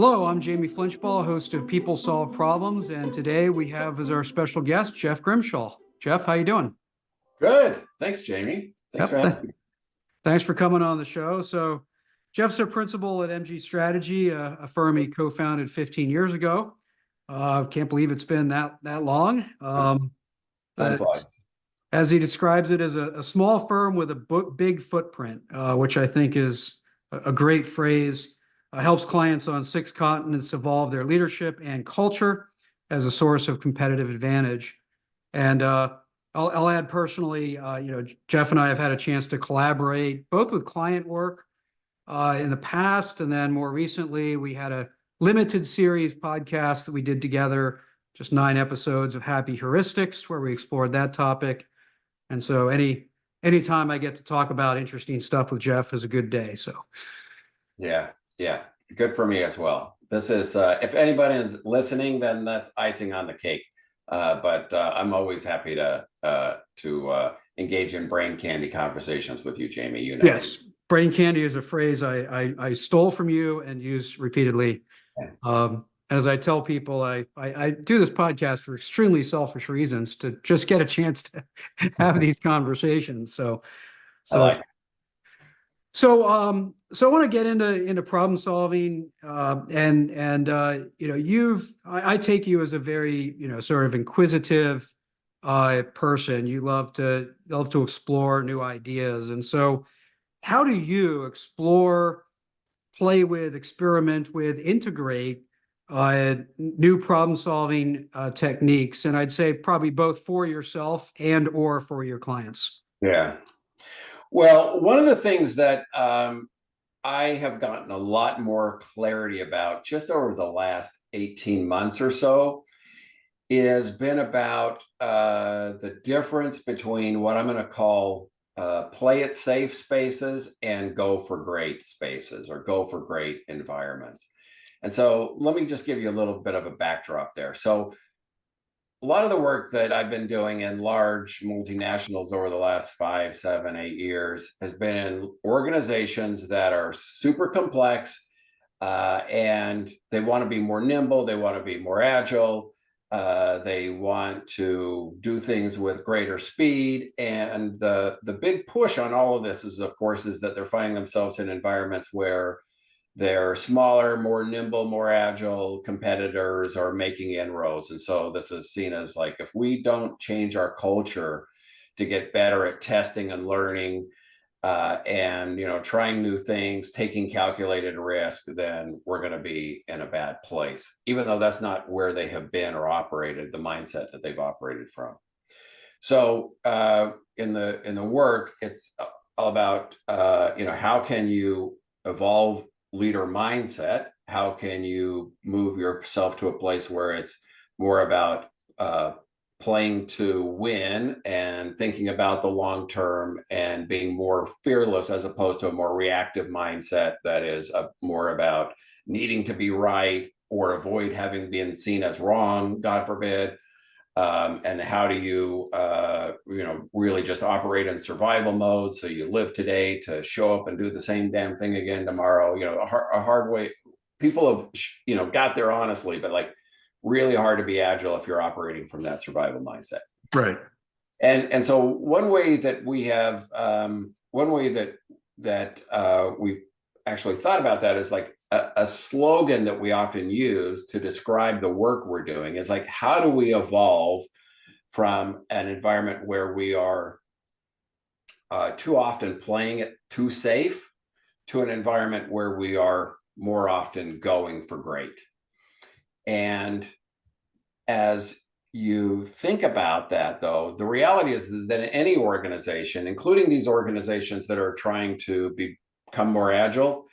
Hello, I'm Jamie Flinchball, host of People Solve Problems, and today we have as our special guest Jeff Grimshaw. Jeff, how you doing? Good. Thanks, Jamie. Thanks for Yep. having me. Thanks for coming on the show. So, Jeff's a principal at MG Strategy, a firm he co-founded 15 years ago. Can't believe it's been that long. Time Uh, flies. as he describes it, as a small firm with a big footprint, which I think is a great phrase. Helps clients on 6 continents evolve their leadership and culture as a source of competitive advantage. And I'll add personally, Jeff and I have had a chance to collaborate both with client work in the past, and then more recently, we had a limited series podcast that we did together, just 9 episodes of Happy Heuristics, where we explored that topic. And so anytime I get to talk about interesting stuff with Jeff is a good day. So Yeah, yeah. Good for me as well. This is, if anybody is listening, then that's icing on the cake. But I'm always happy to engage in brain candy conversations with you, Jamie. You know. yes, brain candy is a phrase I stole from you and use repeatedly. Yeah. As I tell people, I do this podcast for extremely selfish reasons to just get a chance to have these conversations. So, I so it's like it. so I want to get into problem solving, I take you as a very sort of inquisitive person. You love to explore new ideas, and so how do you explore, play with, experiment with, integrate new problem solving techniques? And I'd say probably both for yourself and or for your clients. Yeah. Well, one of the things that I have gotten a lot more clarity about just over the last 18 months or so has been about the difference between what I'm going to call play it safe spaces and go for great spaces or go for great environments. And so let me just give you a little bit of a backdrop there. So a lot of the work that I've been doing in large multinationals over the last 5, 7, 8 years has been in organizations that are super complex, and they want to be more nimble, they want to be more agile, they want to do things with greater speed. And the big push on all of this is, of course, is that they're finding themselves in environments where their smaller, more nimble, more agile competitors are making inroads. And so this is seen as like, if we don't change our culture to get better at testing and learning, and trying new things, taking calculated risk, then we're going to be in a bad place, even though that's not where they have been or operated, the mindset that they've operated from. So in the work, it's all about how can you evolve leader mindset? How can you move yourself to a place where it's more about playing to win and thinking about the long term and being more fearless, as opposed to a more reactive mindset that is more about needing to be right or avoid having been seen as wrong, God forbid. And how do you really just operate in survival mode, so you live today to show up and do the same damn thing again tomorrow. A hard way. People have got there honestly, but like really hard to be agile if you're operating from that survival mindset. Right. And so one way that we have we've actually thought about that is like a slogan that we often use to describe the work we're doing is like, how do we evolve from an environment where we are too often playing it too safe to an environment where we are more often going for great? And as you think about that, though, the reality is that in any organization, including these organizations that are trying to become more agile,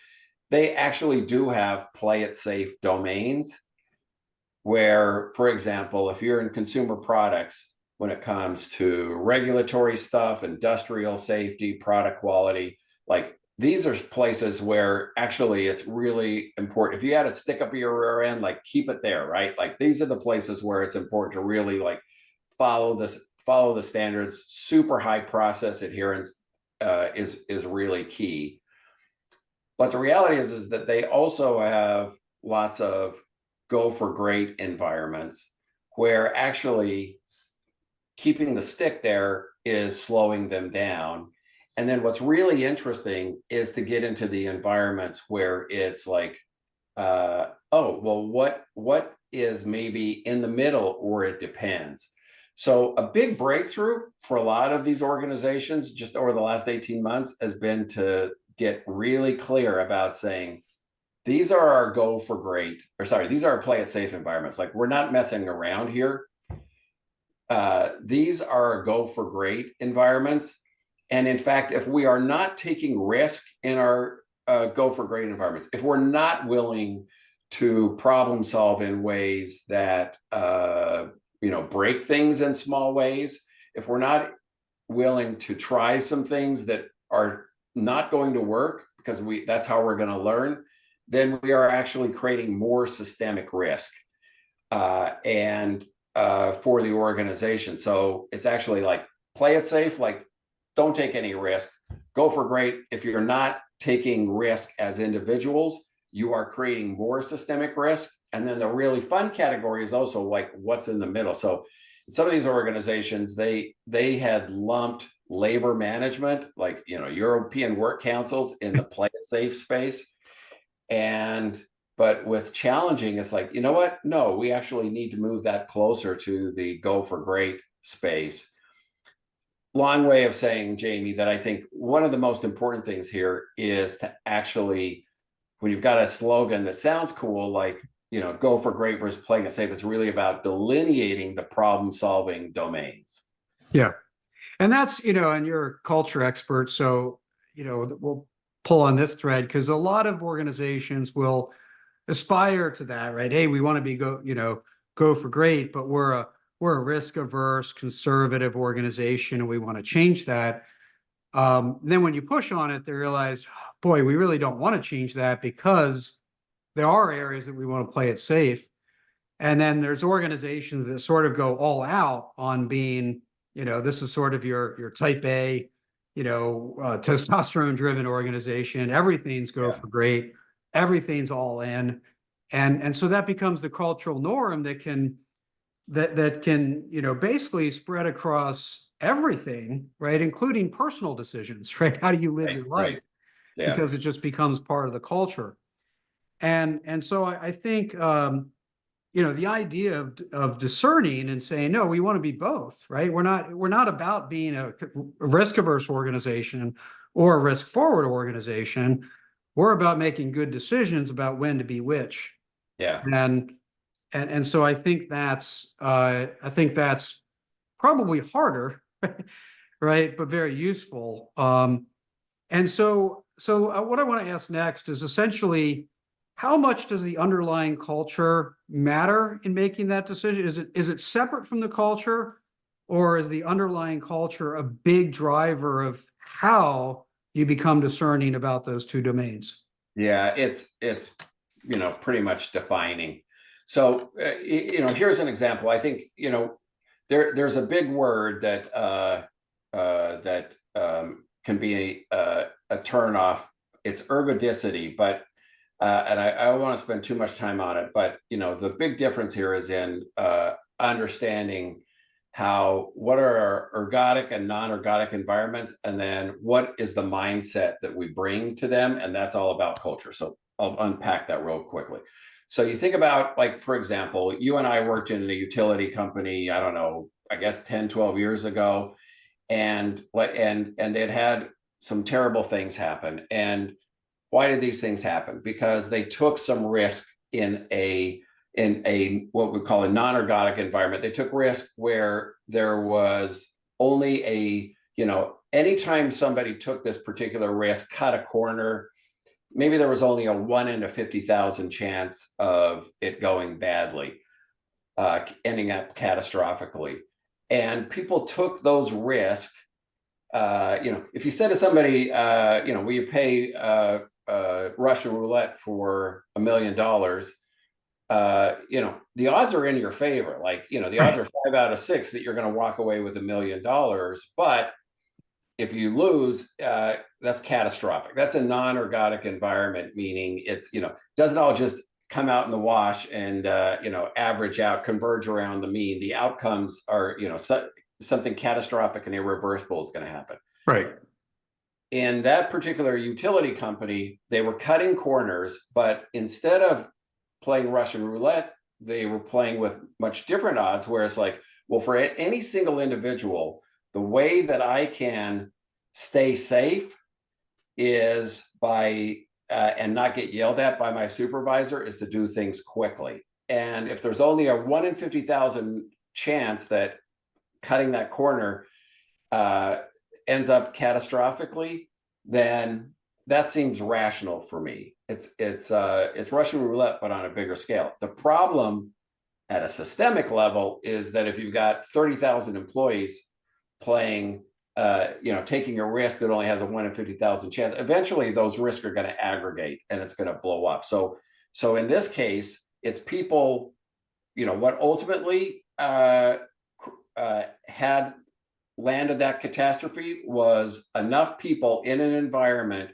they actually do have play it safe domains where, for example, if you're in consumer products, when it comes to regulatory stuff, industrial safety, product quality, like these are places where actually it's really important. If you had to stick up your rear end, like keep it there, right? Like these are the places where it's important to really like follow the standards. Super high process adherence is really key. But the reality is that they also have lots of go for great environments where actually keeping the stick there is slowing them down. And then what's really interesting is to get into the environments where it's like, oh, well, what is maybe in the middle, or it depends. So a big breakthrough for a lot of these organizations just over the last 18 months has been to get really clear about saying, these are our go for great, or sorry, these are our play it safe environments. Like, we're not messing around here. These are go for great environments. And in fact, if we are not taking risk in our go for great environments, if we're not willing to problem solve in ways that break things in small ways, if we're not willing to try some things that are not going to work because that's how we're going to learn, then we are actually creating more systemic risk. And for the organization. So it's actually like, play it safe, like don't take any risk, go for great. If you're not taking risk as individuals, you are creating more systemic risk. And then the really fun category is also like what's in the middle. So some of these organizations, they had lumped labor management, like, European work councils, in the play it safe space. But with challenging, it's like, you know what? No, we actually need to move that closer to the go for great space. Long way of saying, Jamie, that I think one of the most important things here is to actually, when you've got a slogan that sounds cool, like, go for great versus playing it safe, it's really about delineating the problem solving domains. Yeah. And that's, and you're a culture expert. So, we'll pull on this thread because a lot of organizations will aspire to that, right? Hey, we want to be go for great, but we're a risk averse, conservative organization, and we want to change that. Then when you push on it, they realize, boy, we really don't want to change that because there are areas that we want to play it safe. And then there's organizations that sort of go all out on being, this is sort of your type A, testosterone driven organization. Everything's go for great. Everything's all in. And so that becomes the cultural norm that can, basically spread across everything, right? Including personal decisions, right? How do you live your life? Right. Yeah. Because it just becomes part of the culture. And so I think, the idea of discerning and saying, no, we want to be both, right? We're not about being a risk averse organization or a risk forward organization. We're about making good decisions about when to be which. Yeah. And so I think that's probably harder, right? But very useful. And so what I want to ask next is essentially, how much does the underlying culture matter in making that decision? Is it separate from the culture, or is the underlying culture a big driver of how you become discerning about those two domains? Yeah, it's pretty much defining. So here's an example. I think there's a big word that can be a turnoff. It's ergodicity, but and I don't want to spend too much time on it, but the big difference here is in understanding what are our ergodic and non-ergodic environments, and then what is the mindset that we bring to them, and that's all about culture. So I'll unpack that real quickly. So you think about, like, for example, you and I worked in a utility company, I don't know, I guess 10, 12 years ago, and they'd had some terrible things happen. And why did these things happen? Because they took some risk in a what we call a non-ergodic environment. They took risk where there was only anytime somebody took this particular risk, cut a corner, maybe there was only a 1 in 50,000 chance of it going badly, ending up catastrophically. And people took those risks. If you said to somebody, will you pay Russian roulette for $1 million? The odds are in your favor. Like, the odds are 5 out of 6 that you're going to walk away with $1 million. But if you lose, that's catastrophic. That's a non-ergodic environment, meaning it's, doesn't all just come out in the wash and average out, converge around the mean, the outcomes are something catastrophic and irreversible is going to happen. Right. In that particular utility company, they were cutting corners, but instead of playing Russian roulette, they were playing with much different odds, where it's like, well, for any single individual, the way that I can stay safe is by and not get yelled at by my supervisor is to do things quickly. And if there's only a 1 in 50,000 chance that cutting that corner ends up catastrophically, then that seems rational for me. It's Russian roulette, but on a bigger scale. The problem at a systemic level is that if you've got 30,000 employees playing, taking a risk that only has a 1 in 50,000 chance, eventually those risks are going to aggregate and it's going to blow up. So in this case, it's people, what ultimately had landed that catastrophe was enough people in an environment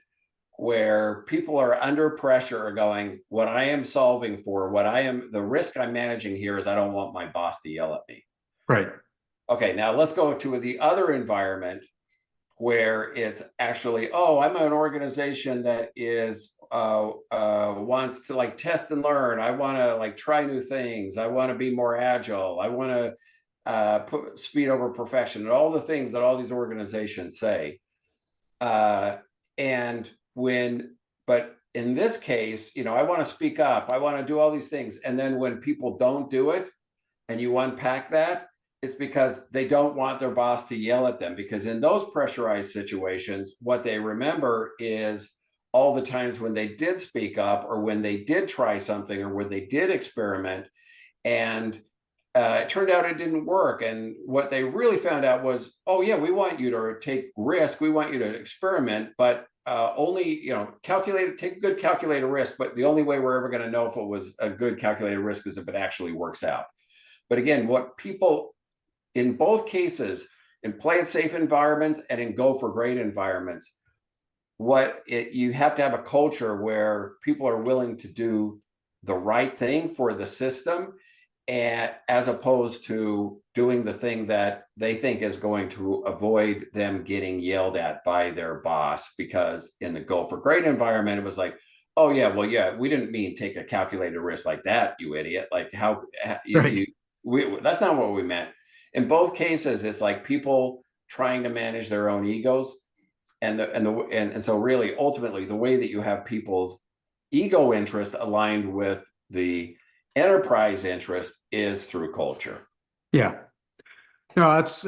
where people are under pressure are going, what I am solving for, the risk I'm managing here is I don't want my boss to yell at me. Right. Okay, now let's go to the other environment where it's actually, oh, I'm an organization that is wants to like test and learn. I want to like try new things. I want to be more agile. I want to put speed over perfection and all the things that all these organizations say. But in this case, I want to speak up. I want to do all these things. And then when people don't do it and you unpack that, it's because they don't want their boss to yell at them, because in those pressurized situations, what they remember is all the times when they did speak up or when they did try something or when they did experiment and it turned out it didn't work. And what they really found out was, oh yeah, we want you to take risk. We want you to experiment, but only, take a good calculated risk. But the only way we're ever going to know if it was a good calculated risk is if it actually works out. But again, what people in both cases, in play it safe environments and in go for great environments, you have to have a culture where people are willing to do the right thing for the system, and as opposed to doing the thing that they think is going to avoid them getting yelled at by their boss. Because in the go for great environment, it was like, oh yeah, well, yeah, we didn't mean take a calculated risk like that, you idiot. Like Right. that's not what we meant. In both cases, it's like people trying to manage their own egos. And so really, ultimately, the way that you have people's ego interest aligned with the enterprise interest is through culture. Yeah. No, that's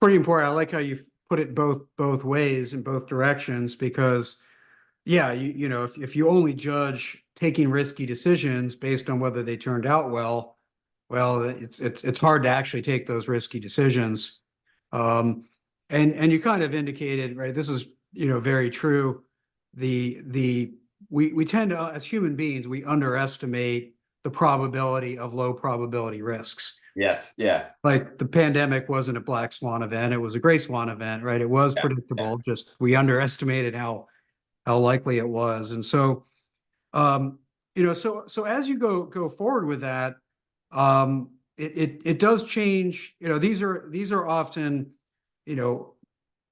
pretty important. I like how you put it both ways in both directions, because yeah, if you only judge taking risky decisions based on whether they turned out well, it's hard to actually take those risky decisions. And you kind of indicated, right, this is, very true. We tend to, as human beings, we underestimate the probability of low probability risks. Yes. Yeah. Like the pandemic wasn't a black swan event, it was a gray swan event, right? It was predictable, just we underestimated how likely it was. And so, so as you go forward with that, it does change. These are often,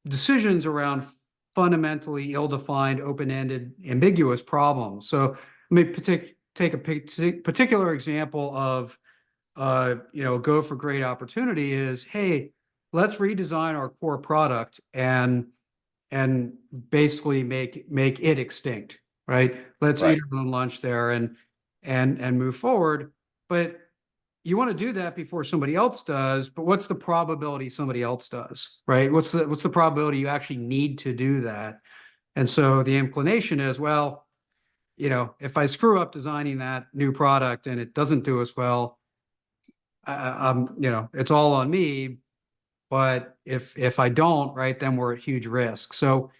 decisions around fundamentally ill-defined, open-ended, ambiguous problems. So let me take a particular example of, go for great opportunity is, hey, let's redesign our core product and basically make it extinct, right? Let's eat our own lunch there and move forward. But you want to do that before somebody else does, but what's the probability somebody else does, right? What's the probability you actually need to do that? And so the inclination is, well, if I screw up designing that new product and it doesn't do as well, it's all on me. But if I don't, right, then we're at huge risk. So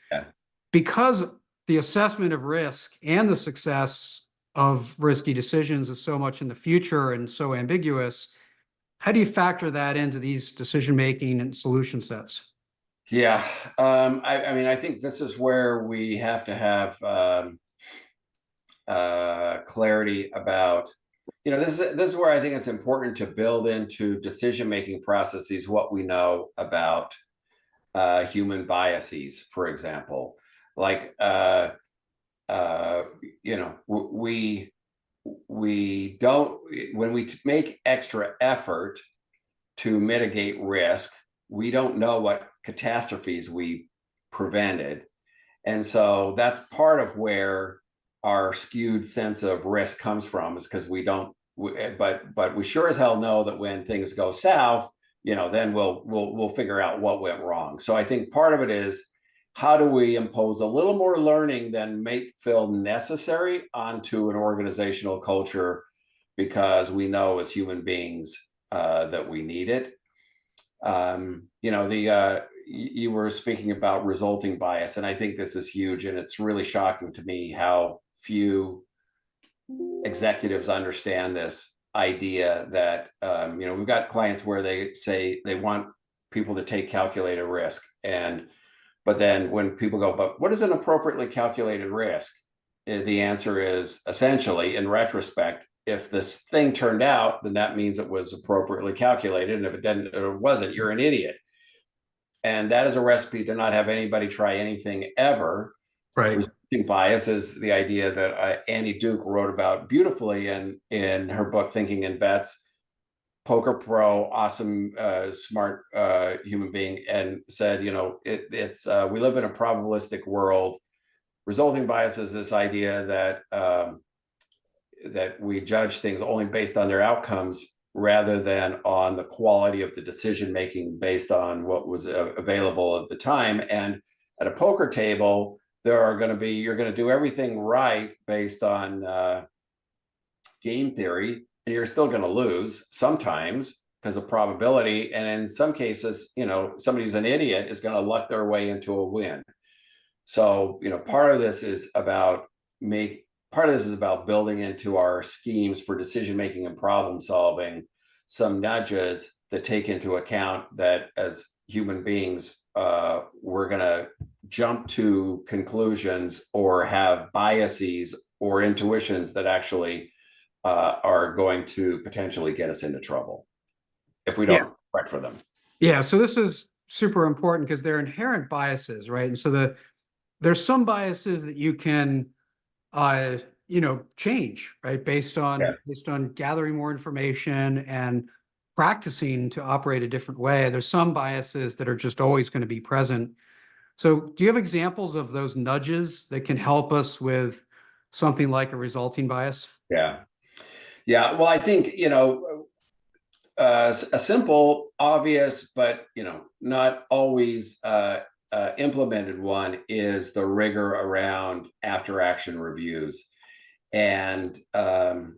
because the assessment of risk and the success of risky decisions is so much in the future and so ambiguous, how do you factor that into these decision-making and solution sets? Yeah. I mean, I think this is where we have to have clarity about, this is where I think it's important to build into decision-making processes what we know about human biases, for example. Like, we don't, when we make extra effort to mitigate risk, we don't know what catastrophes we prevented. And so that's part of where our skewed sense of risk comes from, is because we don't, but we sure as hell know that when things go south, then we'll figure out what went wrong. So I think part of it is, how do we impose a little more learning than may feel necessary onto an organizational culture, because we know as human beings that we need it. You were speaking about resulting bias, and I think this is huge, and it's really shocking to me how few executives understand this idea that, we've got clients where they say they want people to take calculated risk, but then when people go, but what is an appropriately calculated risk? The answer is essentially, in retrospect, if this thing turned out, then that means it was appropriately calculated. And if it didn't, or it wasn't, you're an idiot. And that is a recipe to not have anybody try anything ever. Right. Resulting bias is the idea that Annie Duke wrote about beautifully in her book, Thinking in Bets. Poker pro, awesome, smart human being, and said, it's we live in a probabilistic world. Resulting bias is this idea that that we judge things only based on their outcomes rather than on the quality of the decision making based on what was available at the time. And at a poker table, you're going to do everything right based on game theory, and you're still going to lose sometimes because of probability. And in some cases, somebody who's an idiot is going to luck their way into a win. So, part of this is about building into our schemes for decision making and problem solving some nudges that take into account that as human beings, we're going to jump to conclusions or have biases or intuitions that actually are going to potentially get us into trouble if we don't correct for them. Yeah. So this is super important because they're inherent biases, right? And so there's some biases that you can, change, right? Based on gathering more information and practicing to operate a different way. There's some biases that are just always going to be present. So do you have examples of those nudges that can help us with something like a resulting bias? Yeah. Well, I think, a simple, obvious, but, not always implemented one is the rigor around after action reviews. And, and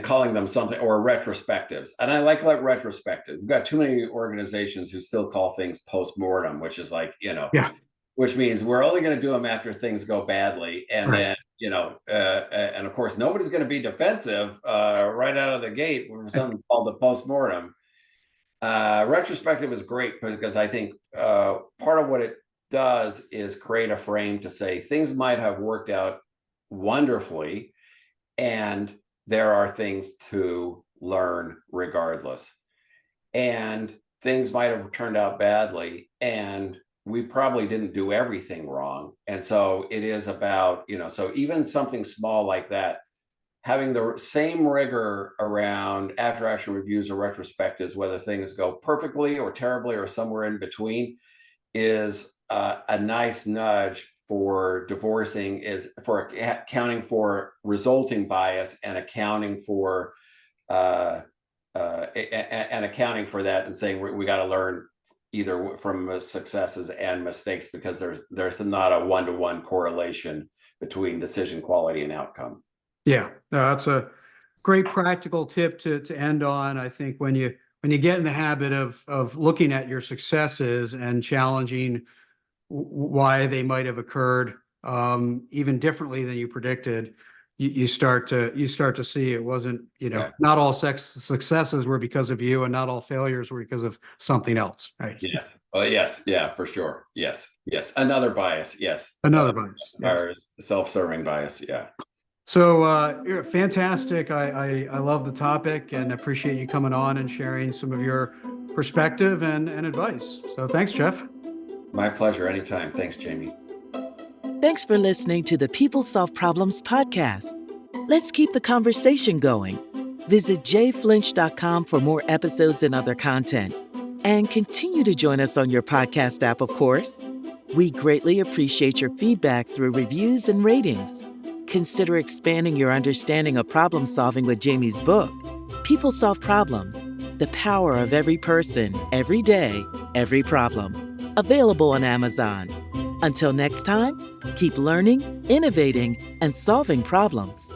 calling them something, or retrospectives. And I like retrospectives. We've got too many organizations who still call things post-mortem, which is like, which means we're only going to do them after things go badly. And then, and of course, nobody's going to be defensive right out of the gate with something called a post-mortem. Retrospective is great because I think part of what it does is create a frame to say things might have worked out wonderfully, and there are things to learn regardless. And things might have turned out badly, and we probably didn't do everything wrong. And so it is about, so even something small like that, having the same rigor around after action reviews or retrospectives, whether things go perfectly or terribly or somewhere in between, is a nice nudge for accounting for resulting bias and accounting for that, and saying we got to learn either from successes and mistakes, because there's not a one-to-one correlation between decision quality and outcome. Yeah, that's a great practical tip to end on. I think when you get in the habit of looking at your successes and challenging why they might have occurred even differently than you predicted, you start to see it wasn't, Yeah. not all successes were because of you and not all failures were because of something else, right? Yes. Oh, yes. Yeah, for sure. Yes. Yes. Another bias. Yes. Another bias. Yes. Our self-serving bias. Yeah. So, you're fantastic. I love the topic and appreciate you coming on and sharing some of your perspective and advice. So thanks, Jeff. My pleasure. Anytime. Thanks, Jamie. Thanks for listening to the People Solve Problems podcast. Let's keep the conversation going. Visit jflinch.com for more episodes and other content. And continue to join us on your podcast app, of course. We greatly appreciate your feedback through reviews and ratings. Consider expanding your understanding of problem solving with Jamie's book, People Solve Problems: The Power of Every Person, Every Day, Every Problem. Available on Amazon. Until next time, keep learning, innovating, and solving problems.